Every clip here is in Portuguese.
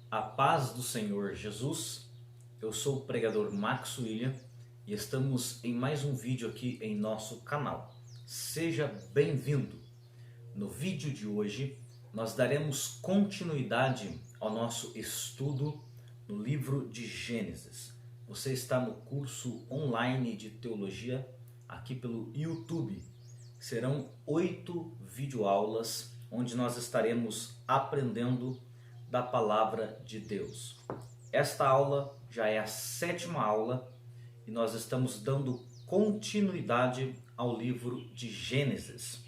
A paz do Senhor Jesus, eu sou o pregador Max William e estamos em mais um vídeo aqui em nosso canal. Seja bem-vindo! No vídeo de hoje nós daremos continuidade ao nosso estudo no livro de Gênesis. Você está no curso online de teologia aqui pelo YouTube. Serão 8 videoaulas onde nós estaremos aprendendo da palavra de Deus. Esta aula já é a 7ª aula e nós estamos dando continuidade ao livro de Gênesis.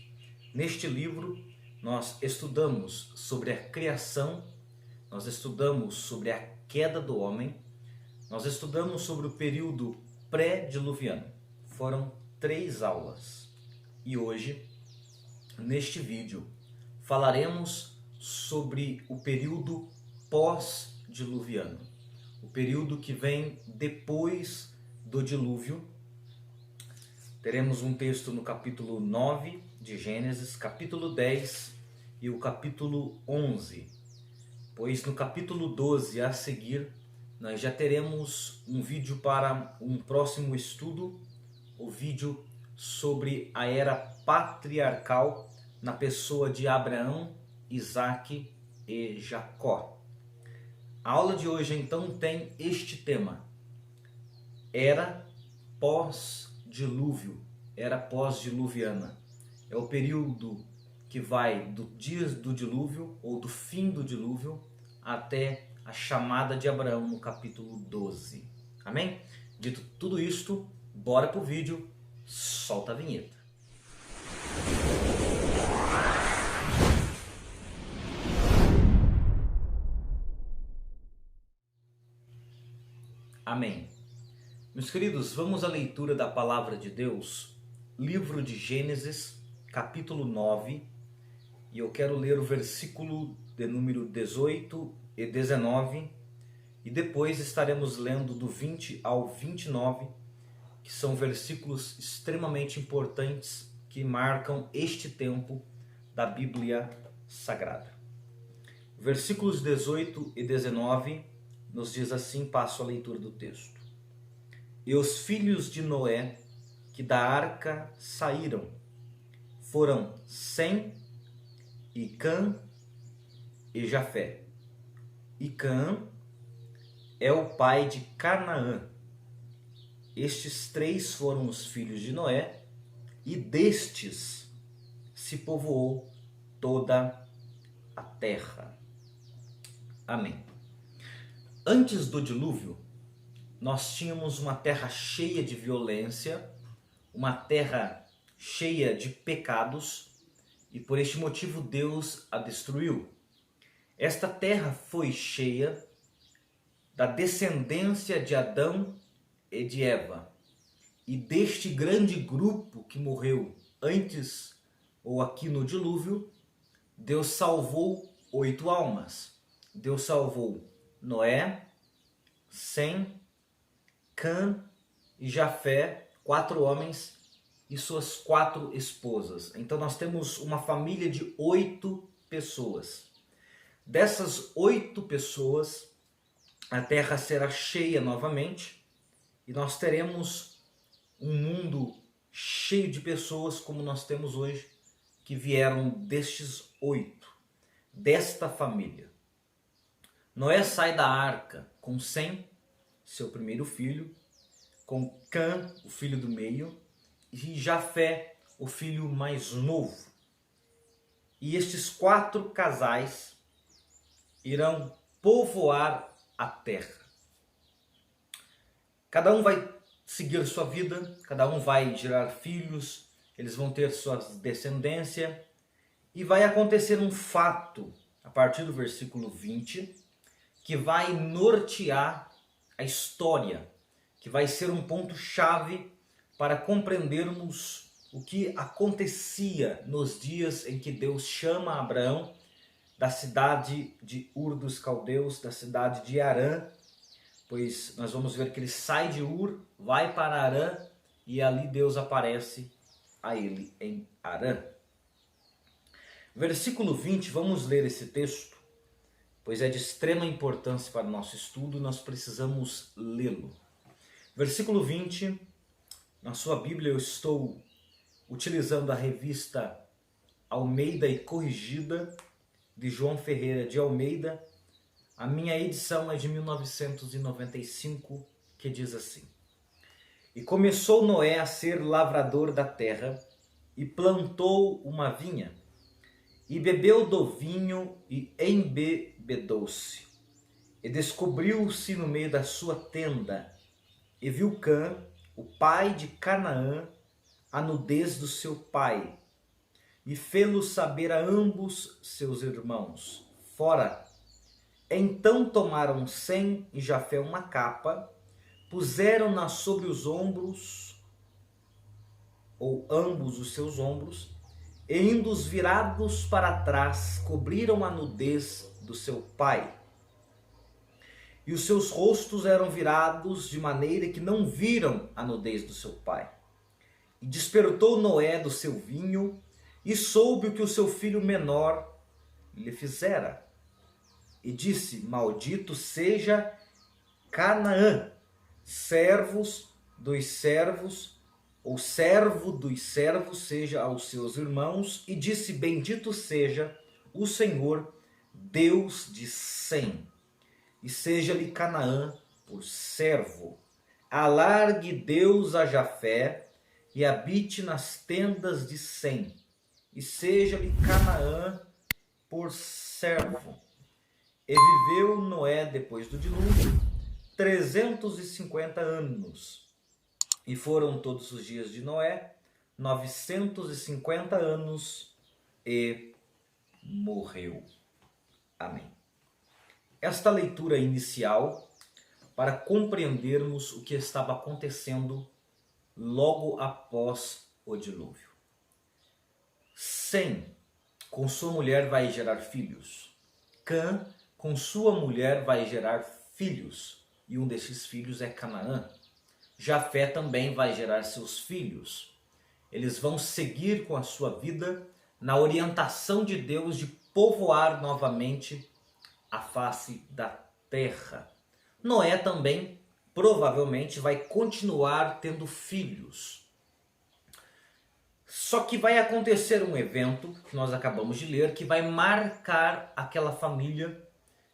Neste livro nós estudamos sobre a criação, nós estudamos sobre a queda do homem, nós estudamos sobre o período pré-diluviano. Foram 3 aulas. E hoje, neste vídeo, falaremos sobre o período pós-diluviano, o período que vem depois do dilúvio. Teremos um texto no capítulo 9 de Gênesis, capítulo 10 e o capítulo 11, pois no capítulo 12 a seguir nós já teremos um vídeo para um próximo estudo, o vídeo sobre a era patriarcal na pessoa de Abraão, Isaque e Jacó. A aula de hoje então tem este tema: era pós-dilúvio, era pós-diluviana. É o período que vai do dia do dilúvio ou do fim do dilúvio até a chamada de Abraão no capítulo 12. Amém? Dito tudo isto, bora pro vídeo, solta a vinheta. Amém. Meus queridos, vamos à leitura da palavra de Deus, livro de Gênesis, capítulo 9, e eu quero ler o versículo de número 18 e 19, e depois estaremos lendo do 20 ao 29, que são versículos extremamente importantes que marcam este tempo da Bíblia Sagrada. Versículos 18 e 19 nos diz assim, passo a leitura do texto. E os filhos de Noé que da arca saíram foram Sem, e Cã e Jafé. E Cã é o pai de Canaã. Estes 3 foram os filhos de Noé, e destes se povoou toda a terra. Amém. Antes do dilúvio, nós tínhamos uma terra cheia de violência, uma terra cheia de pecados, e por este motivo Deus a destruiu. Esta terra foi cheia da descendência de Adão e de Eva, e deste grande grupo que morreu antes ou aqui no dilúvio, Deus salvou 8 almas. Deus salvou Noé, Sem, Cã e Jafé, 4 homens e suas 4 esposas. Então nós temos uma família de 8 pessoas. Dessas 8 pessoas, a terra será cheia novamente e nós teremos um mundo cheio de pessoas como nós temos hoje, que vieram destes 8, desta família. Noé sai da arca com Sem, seu primeiro filho, com Cã, o filho do meio, e Jafé, o filho mais novo. E estes 4 casais irão povoar a terra. Cada um vai seguir sua vida, cada um vai gerar filhos, eles vão ter sua descendência, e vai acontecer um fato, a partir do versículo 20, que vai nortear a história, que vai ser um ponto-chave para compreendermos o que acontecia nos dias em que Deus chama Abraão da cidade de Ur dos Caldeus, da cidade de Harã, pois nós vamos ver que ele sai de Ur, vai para Harã, e ali Deus aparece a ele em Harã. Versículo 20, vamos ler esse texto, pois é de extrema importância para o nosso estudo, nós precisamos lê-lo. Versículo 20, na sua Bíblia eu estou utilizando a revista Almeida e Corrigida, de João Ferreira de Almeida. A minha edição é de 1995, que diz assim: E começou Noé a ser lavrador da terra, e plantou uma vinha, e bebeu do vinho, e embebedou-se. E descobriu-se no meio da sua tenda, e viu Cã, o pai de Canaã, a nudez do seu pai, e fê-lo saber a ambos seus irmãos. Fora. Então tomaram Sem e Jafé uma capa, puseram-na sobre os ombros, ou ambos os seus ombros, e indo virados para trás, cobriram a nudez do seu pai. E os seus rostos eram virados de maneira que não viram a nudez do seu pai. E despertou Noé do seu vinho, e soube o que o seu filho menor lhe fizera. E disse: Maldito seja Canaã, servos dos servos, ou servo dos servos seja aos seus irmãos. E disse: Bendito seja o Senhor, Deus de Sem, e seja-lhe Canaã por servo. Alargue Deus a Jafé, e habite nas tendas de Sem, e seja-lhe Canaã por servo. E viveu Noé depois do dilúvio 350 anos. E foram todos os dias de Noé 950 anos, e morreu. Amém. Esta leitura inicial para compreendermos o que estava acontecendo logo após o dilúvio. Sem, com sua mulher, vai gerar filhos. Cã, com sua mulher, vai gerar filhos. E um desses filhos é Canaã. Jafé também vai gerar seus filhos. Eles vão seguir com a sua vida na orientação de Deus de povoar novamente a face da terra. Noé também provavelmente vai continuar tendo filhos. Só que vai acontecer um evento que nós acabamos de ler, que vai marcar aquela família,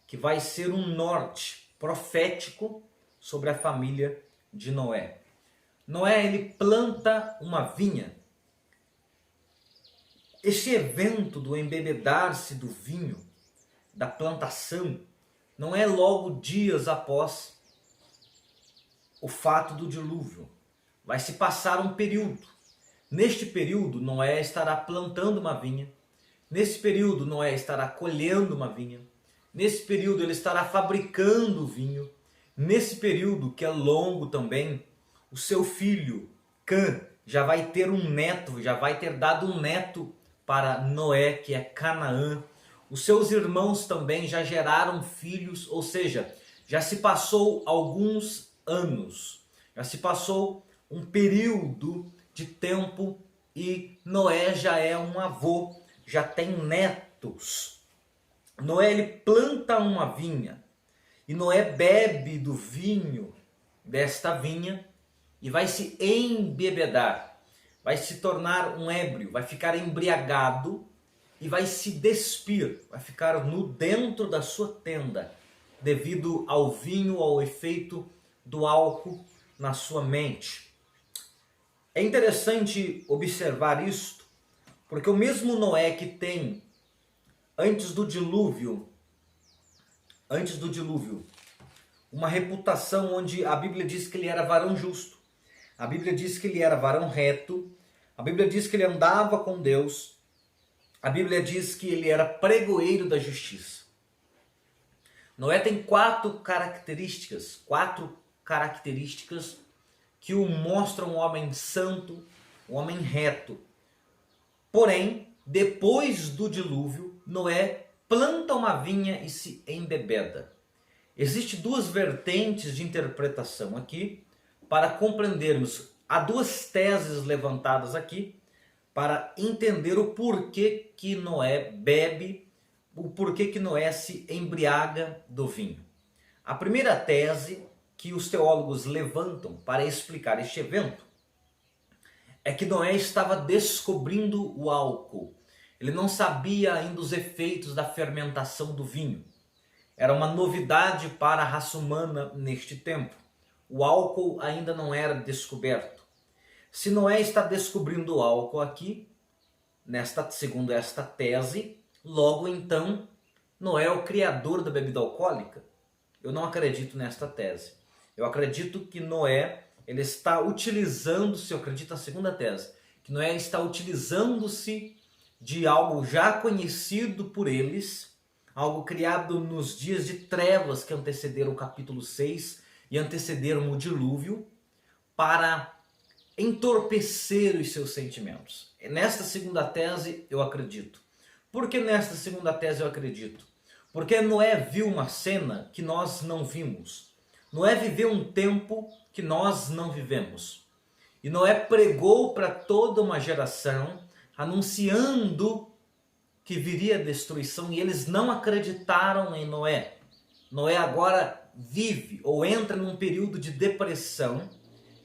que vai ser um norte profético sobre a família de Noé. Noé, ele planta uma vinha. Esse evento do embebedar-se do vinho, da plantação, não é logo dias após o fato do dilúvio. Vai se passar um período. Neste período, Noé estará plantando uma vinha. Nesse período, Noé estará colhendo uma vinha. Nesse período, ele estará fabricando vinho. Nesse período, que é longo também, o seu filho, Cã, já vai ter um neto, já vai ter dado um neto para Noé, que é Canaã. Os seus irmãos também já geraram filhos, ou seja, já se passou alguns anos, já se passou um período de tempo e Noé já é um avô, já tem netos. Noé, ele planta uma vinha e Noé bebe do vinho desta vinha e vai se embebedar, vai se tornar um ébrio, vai ficar embriagado e vai se despir, vai ficar nu dentro da sua tenda, devido ao vinho, ao efeito do álcool na sua mente. É interessante observar isto, porque o mesmo Noé que tem, antes do dilúvio, uma reputação onde a Bíblia diz que ele era varão justo, a Bíblia diz que ele era varão reto, a Bíblia diz que ele andava com Deus, a Bíblia diz que ele era pregoeiro da justiça. Noé tem quatro características que o mostram um homem santo, um homem reto. Porém, depois do dilúvio, Noé planta uma vinha e se embebeda. Existem duas vertentes de interpretação aqui para compreendermos. Há duas teses levantadas aqui para entender o porquê que Noé bebe o porquê que Noé se embriaga do vinho. A primeira tese que os teólogos levantam para explicar este evento é que Noé estava descobrindo o álcool. Ele não sabia ainda os efeitos da fermentação do vinho. Era uma novidade para a raça humana neste tempo. O álcool ainda não era descoberto. Se Noé está descobrindo o álcool aqui, segundo esta tese, logo então Noé é o criador da bebida alcoólica? Eu não acredito nesta tese. Eu acredito que Noé ele está utilizando-se, eu acredito na segunda tese, que Noé está utilizando-se de algo já conhecido por eles, algo criado nos dias de trevas que antecederam o capítulo 6 e antecederam o dilúvio, para entorpecer os seus sentimentos. Nesta segunda tese eu acredito. Por que nesta segunda tese eu acredito? Porque Noé viu uma cena que nós não vimos. Noé viveu um tempo que nós não vivemos. E Noé pregou para toda uma geração, anunciando que viria a destruição, e eles não acreditaram em Noé. Noé agora vive ou entra num período de depressão,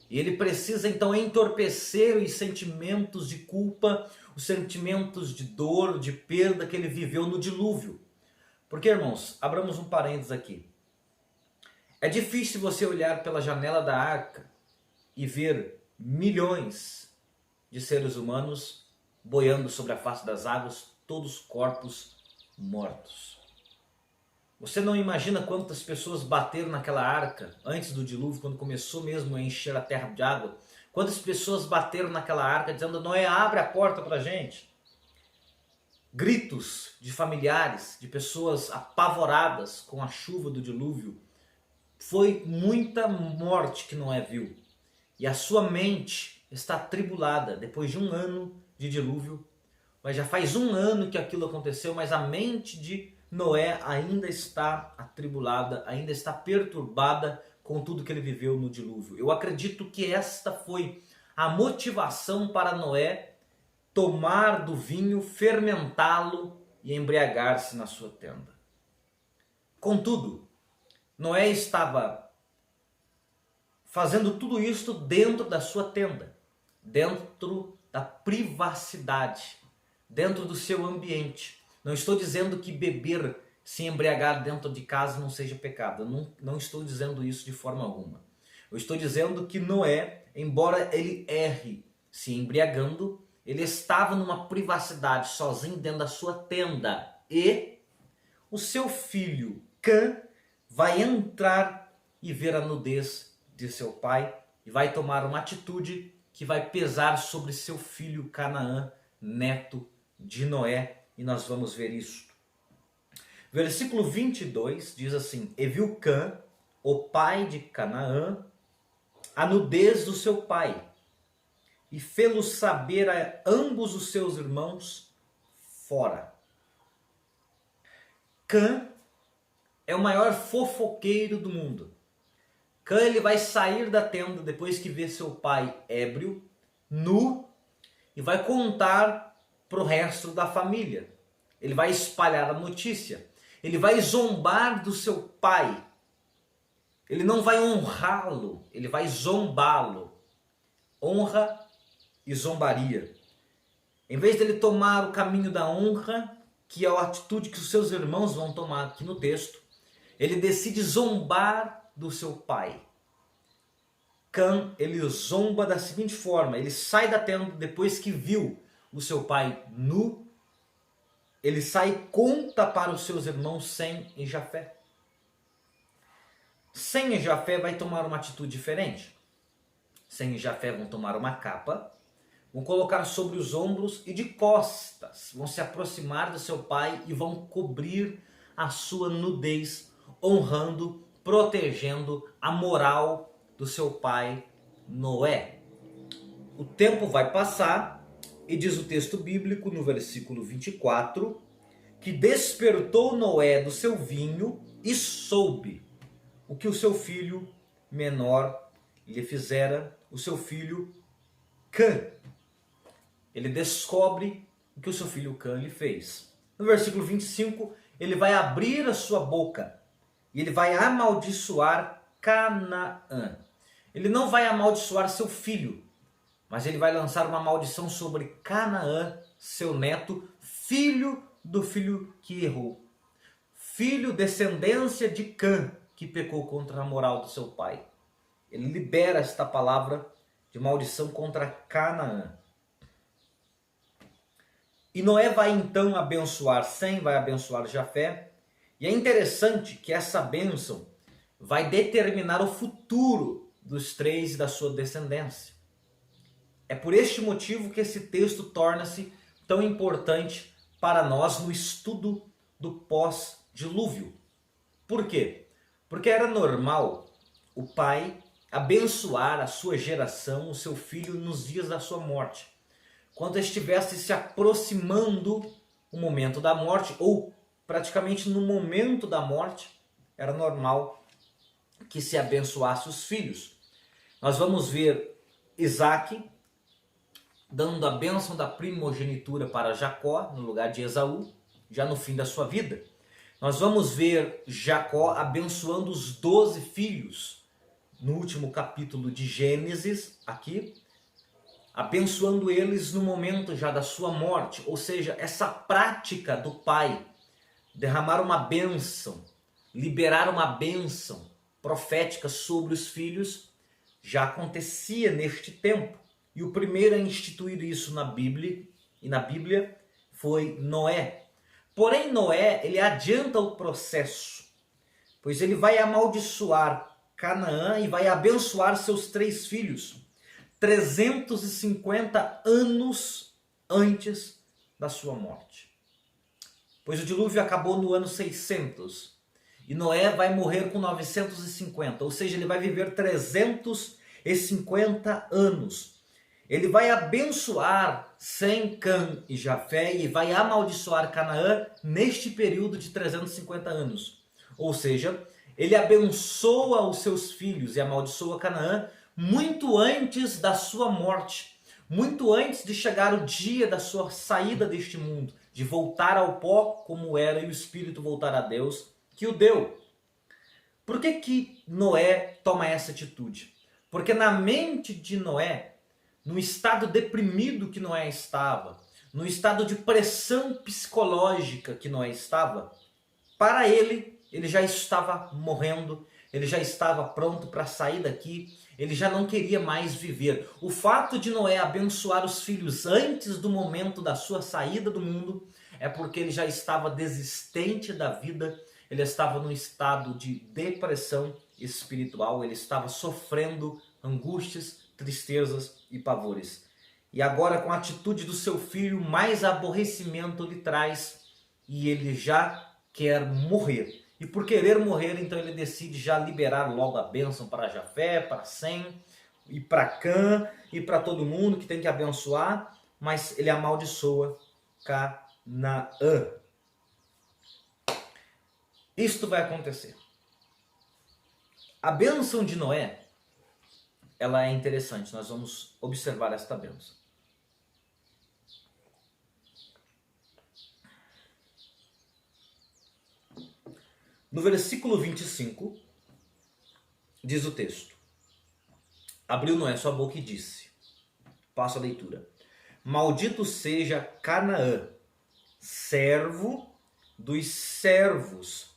e ele precisa então entorpecer os sentimentos de culpa, os sentimentos de dor, de perda que ele viveu no dilúvio. Porque, irmãos, abramos um parênteses aqui. É difícil você olhar pela janela da arca e ver milhões de seres humanos boiando sobre a face das águas, todos corpos mortos. Você não imagina quantas pessoas bateram naquela arca antes do dilúvio, quando começou mesmo a encher a terra de água? Quantas pessoas bateram naquela arca dizendo: Noé, abre a porta para a gente? Gritos de familiares, de pessoas apavoradas com a chuva do dilúvio. Foi muita morte que Noé viu. E a sua mente está atribulada depois de um ano de dilúvio. Mas já faz um ano que aquilo aconteceu, mas a mente de Noé ainda está atribulada, ainda está perturbada com tudo que ele viveu no dilúvio. Eu acredito que esta foi a motivação para Noé tomar do vinho, fermentá-lo e embriagar-se na sua tenda. Contudo, Noé estava fazendo tudo isso dentro da sua tenda, dentro da privacidade, dentro do seu ambiente. Não estou dizendo que beber, se embriagar dentro de casa não seja pecado. Eu não estou dizendo isso de forma alguma. Eu estou dizendo que Noé, embora ele erre se embriagando, ele estava numa privacidade, sozinho dentro da sua tenda. E o seu filho, Cã, vai entrar e ver a nudez de seu pai e vai tomar uma atitude que vai pesar sobre seu filho Canaã, neto de Noé. E nós vamos ver isso. Versículo 22 diz assim: E viu Cã, o pai de Canaã, a nudez do seu pai, e fê-lo saber a ambos os seus irmãos fora. Cã é o maior fofoqueiro do mundo. Cã ele vai sair da tenda depois que vê seu pai ébrio, nu, e vai contar para o resto da família. Ele vai espalhar a notícia. Ele vai zombar do seu pai. Ele não vai honrá-lo, ele vai zombá-lo. Honra e zombaria. Em vez dele tomar o caminho da honra, que é a atitude que os seus irmãos vão tomar aqui no texto, ele decide zombar do seu pai. Cã, ele zomba da seguinte forma: ele sai da tenda depois que viu o seu pai nu, ele sai e conta para os seus irmãos Sem e Jafé. Sem e Jafé vai tomar uma atitude diferente. Sem e Jafé vão tomar uma capa, vão colocar sobre os ombros e de costas vão se aproximar do seu pai e vão cobrir a sua nudez, honrando, protegendo a moral do seu pai Noé. O tempo vai passar e diz o texto bíblico no versículo 24 que despertou Noé do seu vinho e soube o que o seu filho menor lhe fizera, o seu filho Cã. Ele descobre o que o seu filho Cã lhe fez. No versículo 25, ele vai abrir a sua boca e ele vai amaldiçoar Canaã. Ele não vai amaldiçoar seu filho, mas ele vai lançar uma maldição sobre Canaã, seu neto, filho do filho que errou. Filho, descendência de Cã, que pecou contra a moral do seu pai. Ele libera esta palavra de maldição contra Canaã. E Noé vai então abençoar Sem, vai abençoar Jafé. E é interessante que essa bênção vai determinar o futuro dos três e da sua descendência. É por este motivo que esse texto torna-se tão importante para nós no estudo do pós-dilúvio. Por quê? Porque era normal o pai abençoar a sua geração, o seu filho, nos dias da sua morte. Quando estivesse se aproximando o momento da morte, ou praticamente no momento da morte, era normal que se abençoasse os filhos. Nós vamos ver Isaac dando a bênção da primogenitura para Jacó, no lugar de Esaú, já no fim da sua vida. Nós vamos ver Jacó abençoando os 12 filhos, no último capítulo de Gênesis, aqui, abençoando eles no momento já da sua morte. Ou seja, essa prática do pai, derramar uma bênção, liberar uma bênção profética sobre os filhos, já acontecia neste tempo. E o primeiro a instituir isso na Bíblia, foi Noé. Porém, Noé, ele adianta o processo, pois ele vai amaldiçoar Canaã e vai abençoar seus 3 filhos, 350 anos antes da sua morte. Pois o dilúvio acabou no ano 600 e Noé vai morrer com 950, ou seja, ele vai viver 350 anos. Ele vai abençoar Sem, Cã e Jafé e vai amaldiçoar Canaã neste período de 350 anos. Ou seja, ele abençoa os seus filhos e amaldiçoa Canaã muito antes da sua morte, muito antes de chegar o dia da sua saída deste mundo, de voltar ao pó como era e o espírito voltar a Deus que o deu. Por que Noé toma essa atitude? Porque na mente de Noé, no estado deprimido que Noé estava, no estado de pressão psicológica que Noé estava, para ele já estava morrendo, ele já estava pronto para sair daqui, ele já não queria mais viver. O fato de Noé abençoar os filhos antes do momento da sua saída do mundo é porque ele já estava desistente da vida, ele estava num estado de depressão espiritual, ele estava sofrendo angústias, tristezas e pavores. E agora, com a atitude do seu filho, mais aborrecimento lhe traz e ele já quer morrer. E por querer morrer, então ele decide já liberar logo a bênção para Jafé, para Sem e para Cã e para todo mundo que tem que abençoar, mas ele amaldiçoa Canaã. Isto vai acontecer. A bênção de Noé, ela é interessante, nós vamos observar esta bênção. No versículo 25, diz o texto: Abriu Noé sua boca e disse, passo a leitura, Maldito seja Canaã, servo dos servos,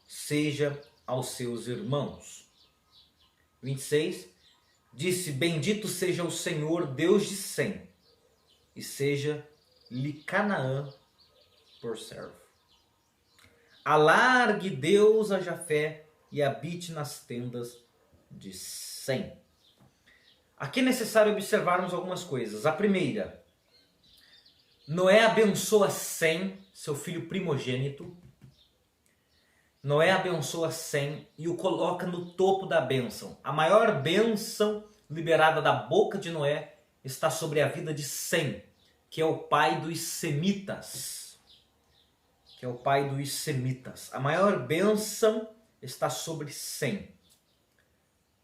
seja aos seus irmãos. 26, disse, Bendito seja o Senhor, Deus de Sem, e seja-lhe Canaã por servo. Alargue Deus a Jafé e habite nas tendas de Sem. Aqui é necessário observarmos algumas coisas. A primeira, Noé abençoa Sem, seu filho primogênito. Noé abençoa Sem e o coloca no topo da bênção. A maior bênção liberada da boca de Noé está sobre a vida de Sem, que é o pai dos semitas. A maior bênção está sobre Sem.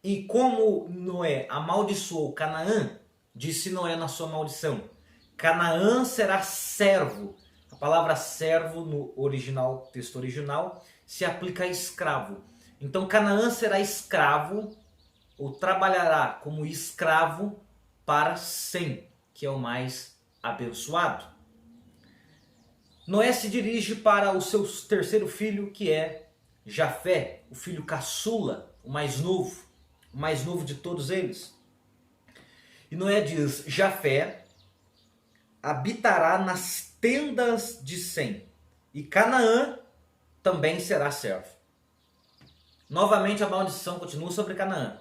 E como Noé amaldiçoou Canaã, disse Noé na sua maldição, Canaã será servo. A palavra servo no original, texto original, se aplica a escravo. Então Canaã será escravo ou trabalhará como escravo para Sem, que é o mais abençoado. Noé se dirige para o seu terceiro filho, que é Jafé, o filho caçula, o mais novo de todos eles. E Noé diz: Jafé habitará nas tendas de Sem, e Canaã também será servo. Novamente a maldição continua sobre Canaã.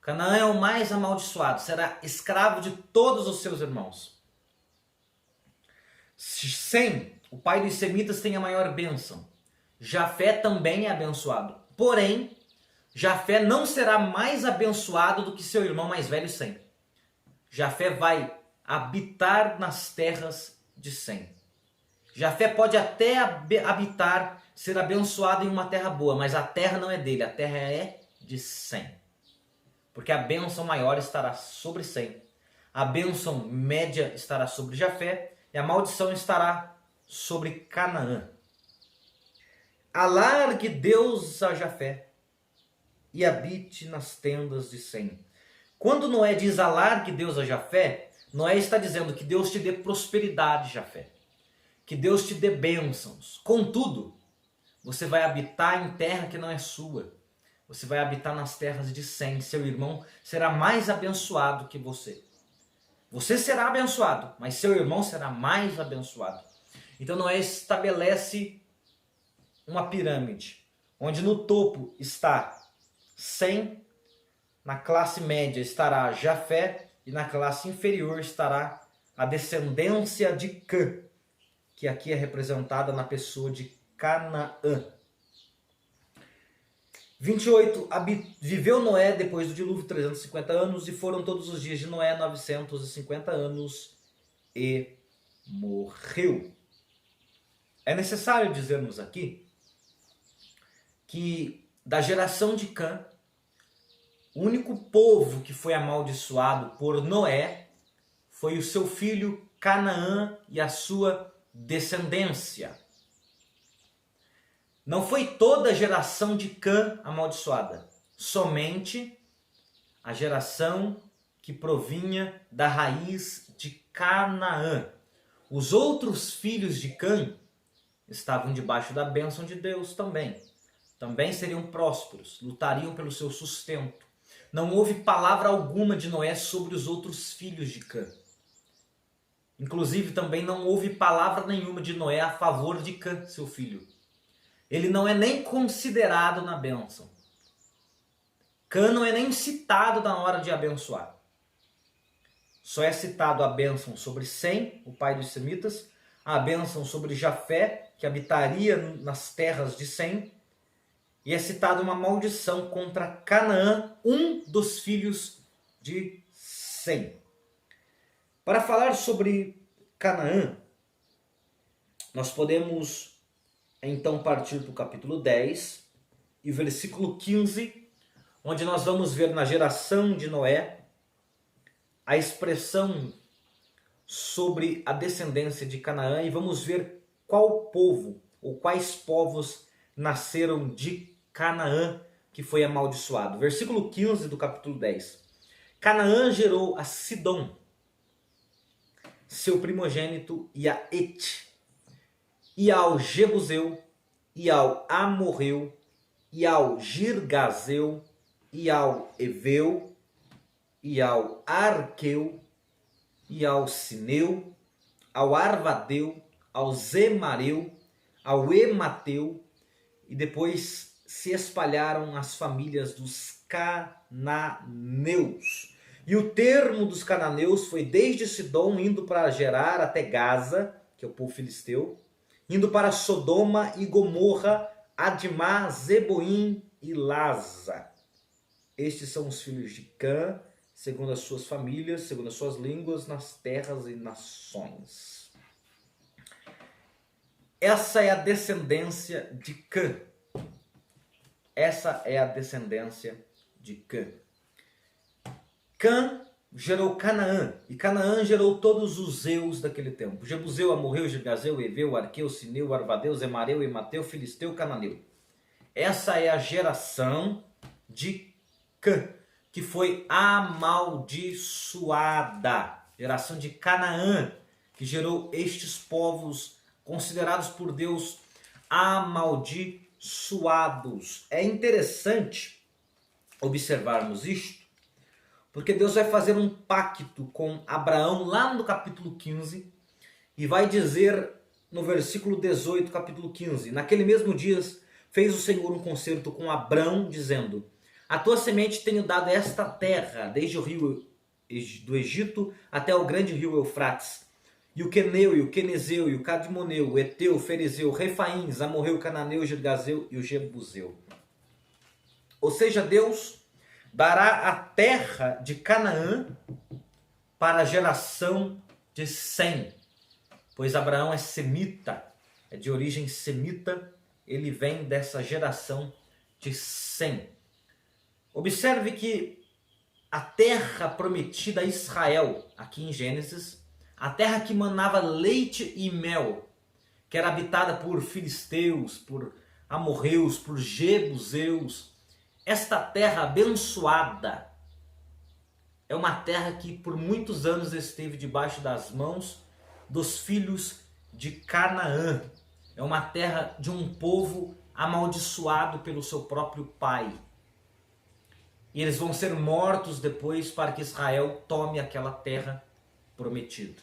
Canaã é o mais amaldiçoado, será escravo de todos os seus irmãos. Sem, o pai dos semitas, tem a maior bênção. Jafé também é abençoado. Porém, Jafé não será mais abençoado do que seu irmão mais velho Sem. Jafé vai habitar nas terras de Sem. Jafé pode até habitar, ser abençoado em uma terra boa, mas a terra não é dele, a terra é de Sem. Porque a bênção maior estará sobre Sem, a bênção média estará sobre Jafé e a maldição estará sobre Canaã. Alargue Deus a Jafé e habite nas tendas de Sem. Quando Noé diz alargue Deus a Jafé, Noé está dizendo que Deus te dê prosperidade, Jafé. Que Deus te dê bênçãos. Contudo, você vai habitar em terra que não é sua. Você vai habitar nas terras de Sem. Seu irmão será mais abençoado que você. Você será abençoado, mas seu irmão será mais abençoado. Então Noé estabelece uma pirâmide, onde no topo está Sem, na classe média estará Jafé e na classe inferior estará a descendência de Cã, que aqui é representada na pessoa de Canaã. 28. Viveu Noé depois do dilúvio 350 anos e foram todos os dias de Noé 950 anos e morreu. É necessário dizermos aqui que da geração de Cã, o único povo que foi amaldiçoado por Noé foi o seu filho Canaã e a sua descendência. Não foi toda a geração de Cã amaldiçoada, somente a geração que provinha da raiz de Canaã. Os outros filhos de Cã estavam debaixo da bênção de Deus também. Também seriam prósperos, lutariam pelo seu sustento. Não houve palavra alguma de Noé sobre os outros filhos de Cã. Inclusive também não houve palavra nenhuma de Noé a favor de Cã, seu filho. Ele não é nem considerado na bênção. Cã não é nem citado na hora de abençoar. Só é citado a bênção sobre Sem, o pai dos semitas, a bênção sobre Jafé, que habitaria nas terras de Sem, e é citada uma maldição contra Canaã, um dos filhos de Sem. Para falar sobre Canaã, nós podemos então partir para o capítulo 10 e versículo 15, onde nós vamos ver na geração de Noé a expressão sobre a descendência de Canaã e vamos ver qual povo ou quais povos nasceram de Canaã que foi amaldiçoado. Versículo 15 do capítulo 10. Canaã gerou a Sidom, seu primogênito, e a Et, e ao Jebuseu, e ao Amorreu, e ao Girgazeu, e ao Eveu, e ao Arqueu, e ao Sineu, ao Arvadeu, ao Zemareu, ao Emateu, e depois se espalharam as famílias dos cananeus. E o termo dos cananeus foi desde Sidom, indo para Gerar até Gaza, que é o povo filisteu, indo para Sodoma e Gomorra, Admá, Zeboim e Laza. Estes são os filhos de Cã, segundo as suas famílias, segundo as suas línguas, nas terras e nações. Essa é a descendência de Cã. Essa é a descendência de Cã. Cã gerou Canaã, e Canaã gerou todos os Zeus daquele tempo: Jebuseu, Amorreu, Girgazeu, Eveu, Arqueu, Sineu, Arvadeu, Zemareu, Emateu, Filisteu, Cananeu. Essa é a geração de Cã, que foi amaldiçoada. Geração de Canaã, que gerou estes povos considerados por Deus amaldiçoados. É interessante observarmos isto, porque Deus vai fazer um pacto com Abraão lá no capítulo 15 e vai dizer no versículo 18, capítulo 15: naquele mesmo dia fez o Senhor um concerto com Abrão, dizendo: a tua semente tenho dado esta terra, desde o rio do Egito até o grande rio Eufrates, e o Queneu, e o Quenezeu, e o Cadmoneu, o Eteu, o Ferezeu, o Refaim, Amorreu, o Cananeu, o Girgazeu e o Jebuseu. Ou seja, Deus dará a terra de Canaã para a geração de Sem, pois Abraão é semita, é de origem semita, ele vem dessa geração de Sem. Observe que a terra prometida a Israel, aqui em Gênesis, a terra que manava leite e mel, que era habitada por filisteus, por amorreus, por jebuseus, esta terra abençoada é uma terra que por muitos anos esteve debaixo das mãos dos filhos de Canaã. É uma terra de um povo amaldiçoado pelo seu próprio pai. E eles vão ser mortos depois para que Israel tome aquela terra prometida.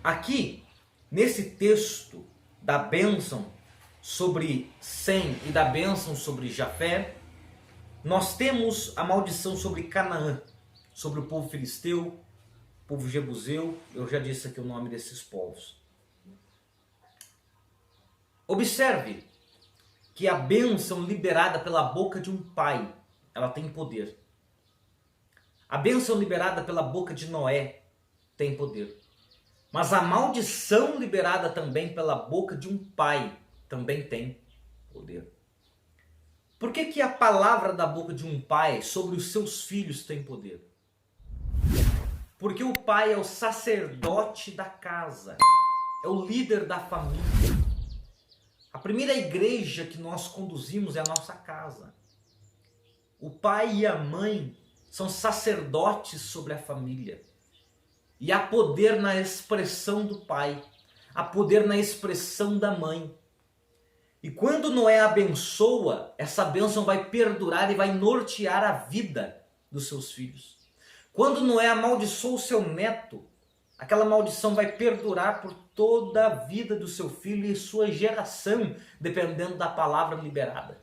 Aqui, nesse texto da bênção sobre Sem e da bênção sobre Jafé, nós temos a maldição sobre Canaã, sobre o povo filisteu, povo jebuseu. Eu já disse aqui o nome desses povos. Observe que a bênção liberada pela boca de um pai, ela tem poder. A bênção liberada pela boca de Noé tem poder. Mas a maldição liberada também pela boca de um pai também tem poder. Por que a palavra da boca de um pai sobre os seus filhos tem poder? Porque o pai é o sacerdote da casa, é o líder da família. A primeira igreja que nós conduzimos é a nossa casa. O pai e a mãe são sacerdotes sobre a família. E há poder na expressão do pai, há poder na expressão da mãe. E quando Noé abençoa, essa bênção vai perdurar e vai nortear a vida dos seus filhos. Quando Noé amaldiçoa o seu neto, aquela maldição vai perdurar por toda a vida do seu filho e sua geração, dependendo da palavra liberada.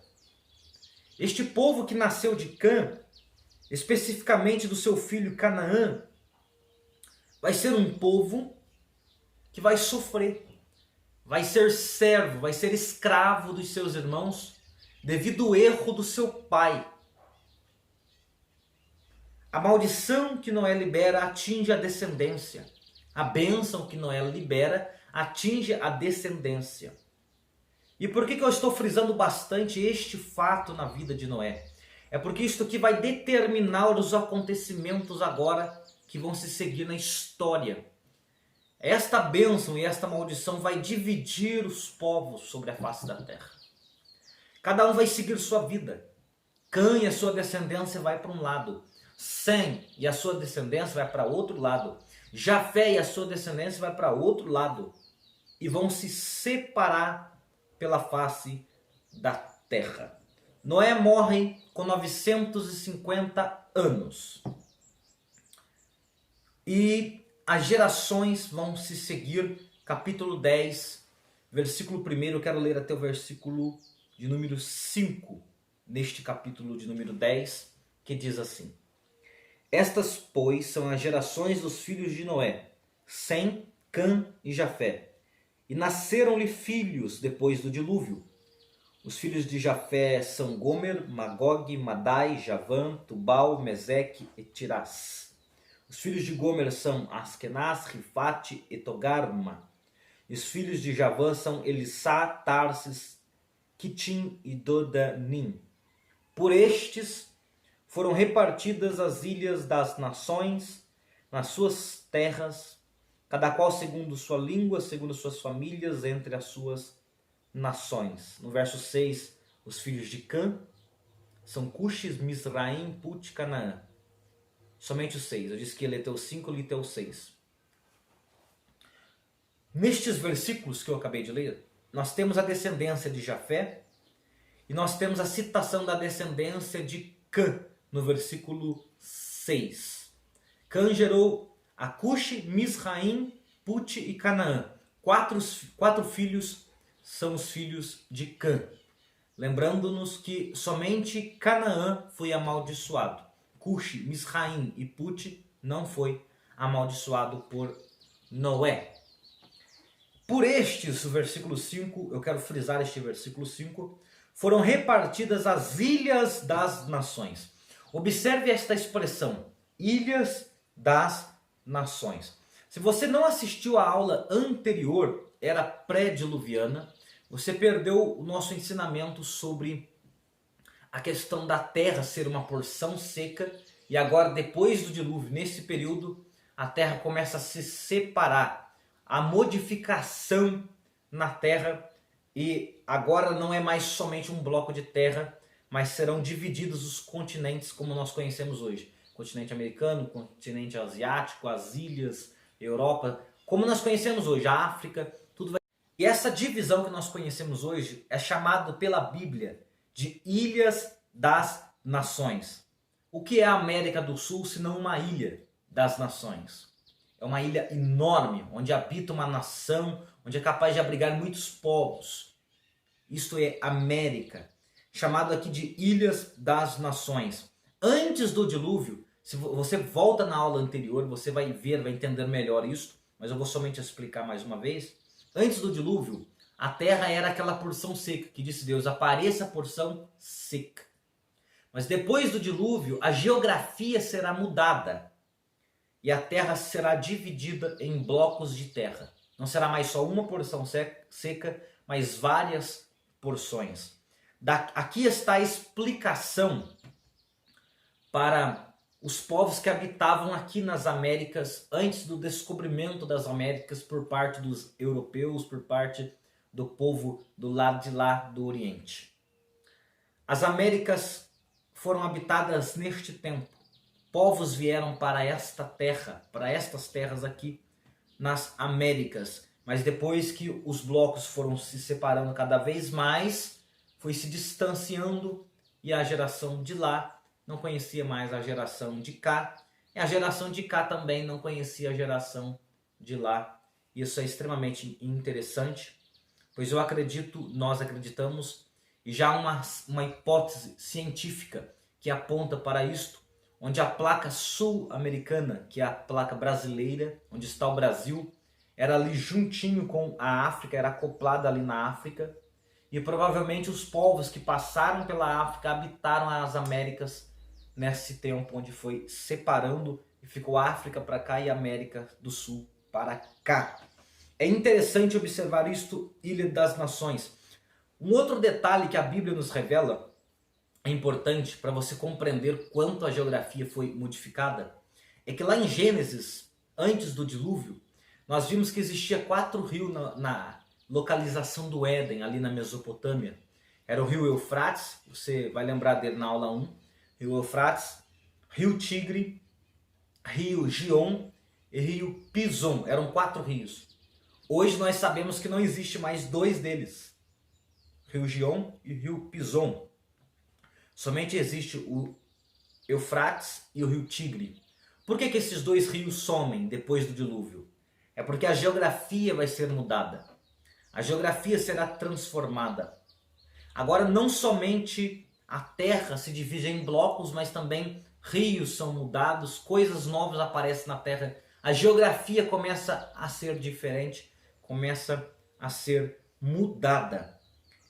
Este povo que nasceu de Cã, especificamente do seu filho Canaã, vai ser um povo que vai sofrer, vai ser servo, vai ser escravo dos seus irmãos, devido ao erro do seu pai. A maldição que Noé libera atinge a descendência. A bênção que Noé libera atinge a descendência. E por que eu estou frisando bastante este fato na vida de Noé? É porque isto aqui vai determinar os acontecimentos agora que vão se seguir na história. Esta bênção e esta maldição vai dividir os povos sobre a face da terra. Cada um vai seguir sua vida. Cã e a sua descendência vai para um lado. Sem e a sua descendência vai para outro lado. Jafé e a sua descendência vai para outro lado. E vão se separar pela face da terra. Noé morre com 950 anos. E as gerações vão se seguir. Capítulo 10, versículo 1. Eu quero ler até o versículo de número 5. Neste capítulo de número 10, que diz assim: estas, pois, são as gerações dos filhos de Noé, Sem, Cã e Jafé. E nasceram-lhe filhos depois do dilúvio. Os filhos de Jafé são Gomer, Magog, Madai, Javã, Tubal, Meseque e Tirás. Os filhos de Gomer são Askenaz, Rifate e Togarma. E os filhos de Javã são Elissá, Tarsis, Quitim e Dodanim. Por estes foram repartidas as ilhas das nações nas suas terras, cada qual segundo sua língua, segundo suas famílias, entre as suas nações. No verso 6, os filhos de Cã são Cuxis, Mizraim, Put, Canaã. Somente os 6. Eu disse que ia ler até o 5, eu li até o 6. Nestes versículos que eu acabei de ler, nós temos a descendência de Jafé e nós temos a citação da descendência de Cã, no versículo 6. Cã gerou a Cuxi, Mizraim, Put e Canaã. Quatro filhos são os filhos de Cã. Lembrando-nos que somente Canaã foi amaldiçoado. Cuxi, Mizraim e Put não foi amaldiçoado por Noé. Por estes, o versículo 5, eu quero frisar este versículo 5, foram repartidas as ilhas das nações. Observe esta expressão, ilhas das nações. Se você não assistiu à aula anterior, era pré-diluviana, você perdeu o nosso ensinamento sobre a questão da terra ser uma porção seca e agora, depois do dilúvio, nesse período, a terra começa a se separar. A modificação na terra e agora não é mais somente um bloco de terra, mas serão divididos os continentes como nós conhecemos hoje. Continente americano, continente asiático, as ilhas, Europa, como nós conhecemos hoje, a África, tudo vai... E essa divisão que nós conhecemos hoje é chamado pela Bíblia de Ilhas das Nações. O que é a América do Sul se não uma ilha das nações? É uma ilha enorme, onde habita uma nação, onde é capaz de abrigar muitos povos. Isto é América, chamado aqui de Ilhas das Nações. Antes do dilúvio, se você volta na aula anterior, você vai ver, vai entender melhor isso, mas eu vou somente explicar mais uma vez. Antes do dilúvio, a terra era aquela porção seca, que disse Deus, apareça a porção seca. Mas depois do dilúvio, a geografia será mudada. E a terra será dividida em blocos de terra. Não será mais só uma porção seca, mas várias porções. Aqui está a explicação para os povos que habitavam aqui nas Américas antes do descobrimento das Américas por parte dos europeus, por parte do povo do lado de lá do Oriente. As Américas foram habitadas neste tempo. Povos vieram para esta terra, para estas terras aqui nas Américas. Mas depois que os blocos foram se separando cada vez mais, foi se distanciando e a geração de lá não conhecia mais a geração de cá. E a geração de cá também não conhecia a geração de lá. Isso é extremamente interessante, pois nós acreditamos, e já há uma hipótese científica que aponta para isto, onde a placa sul-americana, que é a placa brasileira, onde está o Brasil, era ali juntinho com a África, era acoplada ali na África, e provavelmente os povos que passaram pela África habitaram as Américas nesse tempo, onde foi separando e ficou a África para cá e a América do Sul para cá. É interessante observar isto, Ilha das Nações. Um outro detalhe que a Bíblia nos revela, é importante para você compreender quanto a geografia foi modificada, é que lá em Gênesis, antes do dilúvio, nós vimos que existia 4 rios na localização do Éden, ali na Mesopotâmia. Era o rio Eufrates, você vai lembrar dele na aula 1, rio Eufrates, rio Tigre, rio Gion e rio Pison, eram 4 rios. Hoje nós sabemos que não existe mais 2 deles, rio Gion e rio Pison. Somente existe o Eufrates e o rio Tigre. Por que esses 2 rios somem depois do dilúvio? É porque a geografia vai ser mudada. A geografia será transformada. Agora não somente a terra se divide em blocos, mas também rios são mudados, coisas novas aparecem na terra. A geografia começa a ser diferente, começa a ser mudada.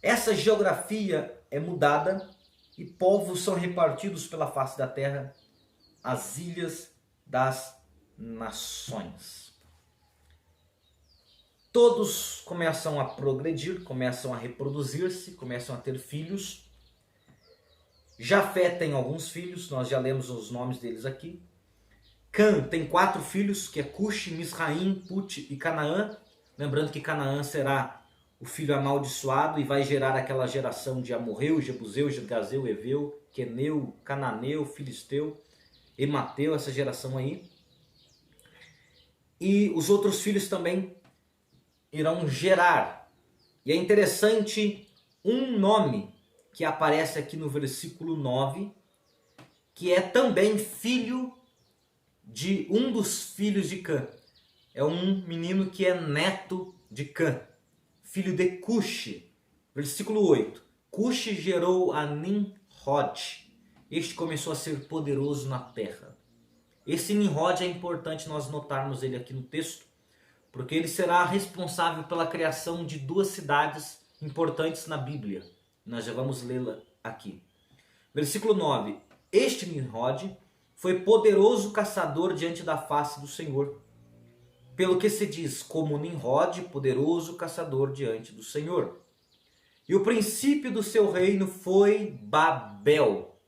Essa geografia é mudada e povos são repartidos pela face da terra, as ilhas das nações. Todos começam a progredir, começam a reproduzir-se, começam a ter filhos. Jafé tem alguns filhos, nós já lemos os nomes deles aqui. Cã tem 4 filhos, que é Cuxi, Misraim, Put e Canaã. Lembrando que Canaã será o filho amaldiçoado e vai gerar aquela geração de Amorreu, Jebuseu, Girgazeu, Eveu, Queneu, Cananeu, Filisteu, Emateu, essa geração aí. E os outros filhos também irão gerar. E é interessante um nome que aparece aqui no versículo 9, que é também filho de um dos filhos de Cã. É um menino que é neto de Cã, filho de Cuxi. Versículo 8. Cuxi gerou a Nimrod. Este começou a ser poderoso na terra. Esse Nimrod é importante nós notarmos ele aqui no texto, porque ele será responsável pela criação de 2 cidades importantes na Bíblia. Nós já vamos lê-la aqui. Versículo 9. Este Nimrod foi poderoso caçador diante da face do Senhor. Pelo que se diz, como Nimrod, poderoso caçador diante do Senhor. E o princípio do seu reino foi Babel.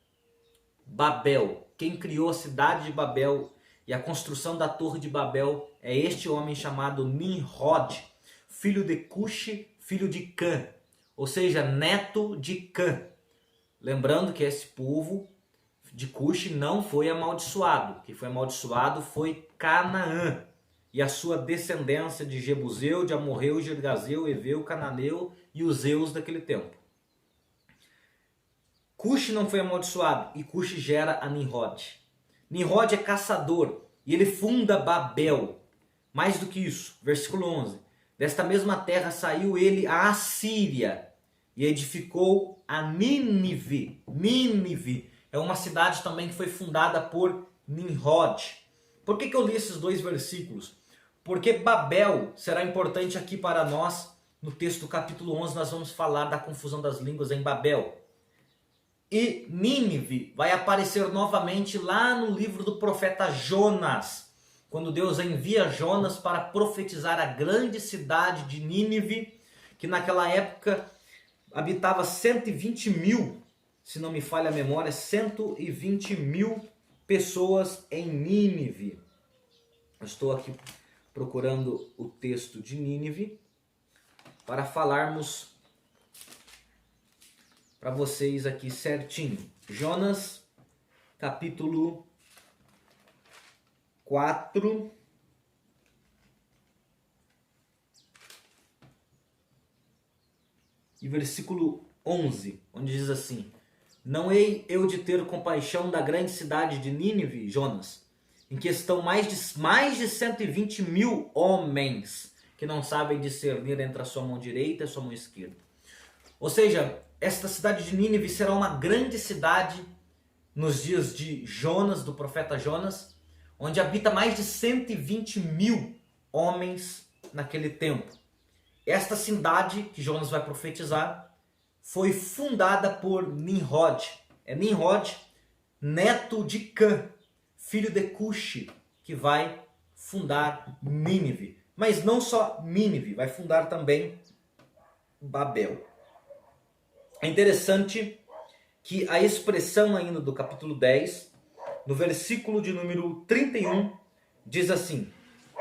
Babel. Quem criou a cidade de Babel e a construção da torre de Babel é este homem chamado Nimrod, filho de Cuxi, filho de Cã, ou seja, neto de Cã. Lembrando que esse povo de Cuxi não foi amaldiçoado. Quem foi amaldiçoado foi Canaã e a sua descendência de Jebuseu, de Amorreu, Girgazeu, Eveu, Cananeu e os Zeus daquele tempo. Cuxi não foi amaldiçoado e Cuxi gera a Nimrod. Nimrod é caçador e ele funda Babel. Mais do que isso, versículo 11. Desta mesma terra saiu ele a Assíria e edificou a Nínive. Nínive é uma cidade também que foi fundada por Nimrod. Por que eu li esses 2 versículos? Porque Babel será importante aqui para nós. No texto do capítulo 11 nós vamos falar da confusão das línguas em Babel. E Nínive vai aparecer novamente lá no livro do profeta Jonas, quando Deus envia Jonas para profetizar a grande cidade de Nínive, que naquela época habitava 120 mil, se não me falha a memória, 120 mil pessoas em Nínive. Eu estou aqui procurando o texto de Nínive para falarmos para vocês aqui certinho. Jonas, capítulo 4. E versículo 11, onde diz assim: Não hei eu de ter compaixão da grande cidade de Nínive, Jonas, em que estão mais de 120 mil homens que não sabem discernir entre a sua mão direita e a sua mão esquerda. Ou seja, esta cidade de Nínive será uma grande cidade nos dias de Jonas, do profeta Jonas, onde habita mais de 120 mil homens naquele tempo. Esta cidade que Jonas vai profetizar foi fundada por Nimrod. É Nimrod, neto de Cã, filho de Cuxi, que vai fundar Nínive. Mas não só Nínive, vai fundar também Babel. É interessante que a expressão ainda do capítulo 10, no versículo de número 31, diz assim: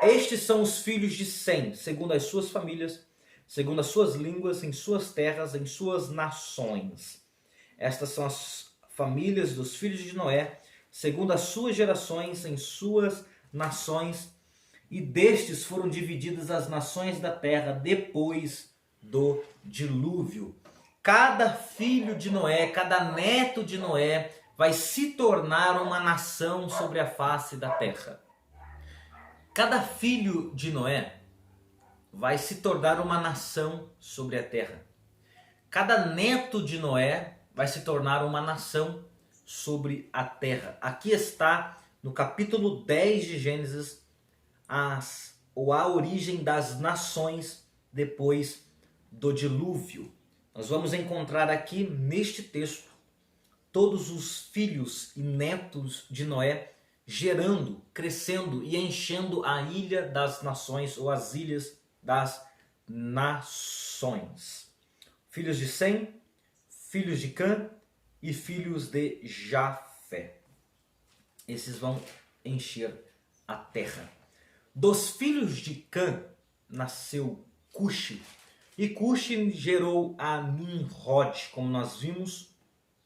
Estes são os filhos de Sem, segundo as suas famílias, segundo as suas línguas, em suas terras, em suas nações. Estas são as famílias dos filhos de Noé, segundo as suas gerações, em suas nações, e destes foram divididas as nações da terra depois do dilúvio. Cada filho de Noé, cada neto de Noé vai se tornar uma nação sobre a face da terra. Cada filho de Noé vai se tornar uma nação sobre a terra. Cada neto de Noé vai se tornar uma nação sobre a terra. Aqui está, no capítulo 10 de Gênesis, a origem das nações depois do dilúvio. Nós vamos encontrar aqui neste texto todos os filhos e netos de Noé gerando, crescendo e enchendo a ilha das nações ou as ilhas das nações. Filhos de Sem, filhos de Cã e filhos de Jafé. Esses vão encher a terra. Dos filhos de Cã nasceu Cuxi, e Cuxi gerou a Nimrod, como nós vimos,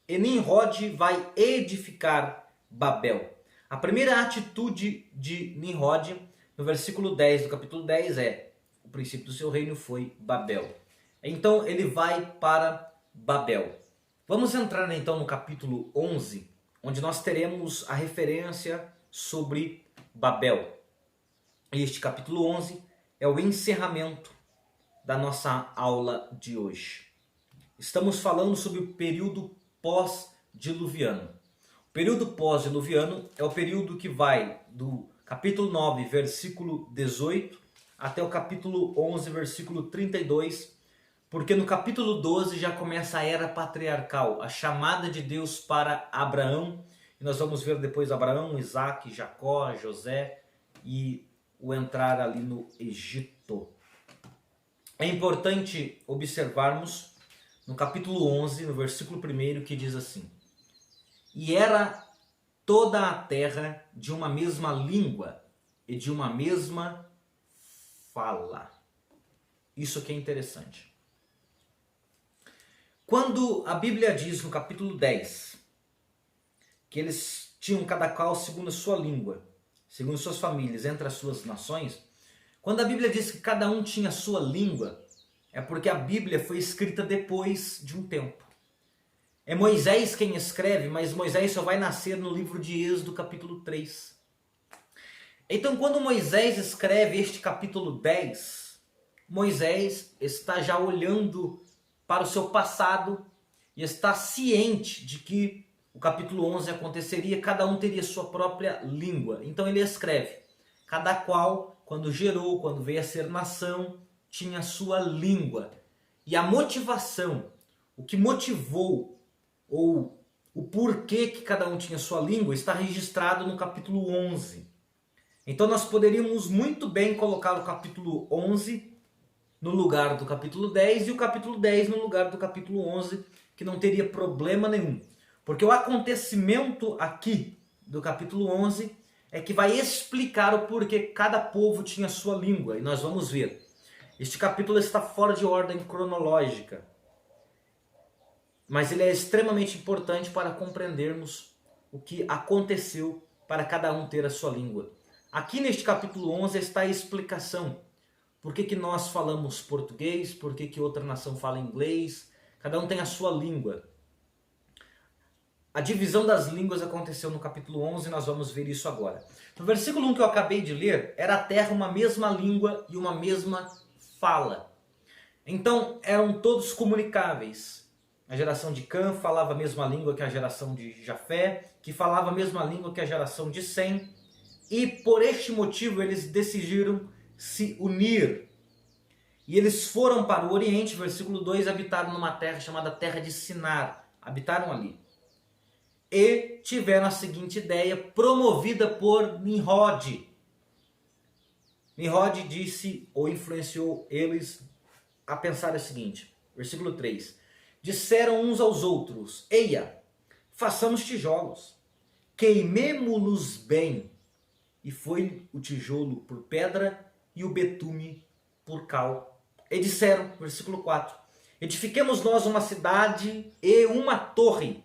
e Nimrod vai edificar Babel. A primeira atitude de Nimrod, no versículo 10 do capítulo 10, o princípio do seu reino foi Babel. Então ele vai para Babel. Vamos entrar então no capítulo 11, onde nós teremos a referência sobre Babel. Este capítulo 11 é o encerramento da nossa aula de hoje. Estamos falando sobre o período pós-diluviano. O período pós-diluviano é o período que vai do capítulo 9, versículo 18, até o capítulo 11, versículo 32, porque no capítulo 12 já começa a era patriarcal, a chamada de Deus para Abraão, e nós vamos ver depois Abraão, Isaac, Jacó, José e o entrar ali no Egito. É importante observarmos no capítulo 11, no versículo 1, que diz assim: E era toda a terra de uma mesma língua e de uma mesma fala. Isso que é interessante. Quando a Bíblia diz no capítulo 10 que eles tinham cada qual segundo a sua língua, segundo suas famílias, entre as suas nações, quando a Bíblia diz que cada um tinha a sua língua, é porque a Bíblia foi escrita depois de um tempo. É Moisés quem escreve, mas Moisés só vai nascer no livro de Êxodo, capítulo 3. Então, quando Moisés escreve este capítulo 10, Moisés está já olhando para o seu passado e está ciente de que o capítulo 11 aconteceria, cada um teria sua própria língua. Então ele escreve, cada qual, quando gerou, quando veio a ser nação, tinha sua língua. E a motivação, o que motivou, ou o porquê que cada um tinha sua língua, está registrado no capítulo 11. Então nós poderíamos muito bem colocar o capítulo 11 no lugar do capítulo 10 e o capítulo 10 no lugar do capítulo 11, que não teria problema nenhum. Porque o acontecimento aqui do capítulo 11 é que vai explicar o porquê cada povo tinha sua língua. E nós vamos ver. Este capítulo está fora de ordem cronológica, mas ele é extremamente importante para compreendermos o que aconteceu para cada um ter a sua língua. Aqui neste capítulo 11 está a explicação. Por que nós falamos português, por que outra nação fala inglês, cada um tem a sua língua. A divisão das línguas aconteceu no capítulo 11 e nós vamos ver isso agora. No versículo 1 que eu acabei de ler, era a terra uma mesma língua e uma mesma fala. Então eram todos comunicáveis. A geração de Cã falava a mesma língua que a geração de Jafé, que falava a mesma língua que a geração de Sem, e por este motivo eles decidiram se unir. E eles foram para o Oriente, versículo 2, habitaram numa terra chamada Terra de Sinar. Habitaram ali. E tiveram a seguinte ideia, promovida por Nimrod. Nimrod disse, ou influenciou eles a pensar o seguinte, versículo 3. Disseram uns aos outros, eia, façamos tijolos, queimemo-los bem. E foi o tijolo por pedra e o betume por cal. E disseram, versículo 4, edifiquemos nós uma cidade e uma torre,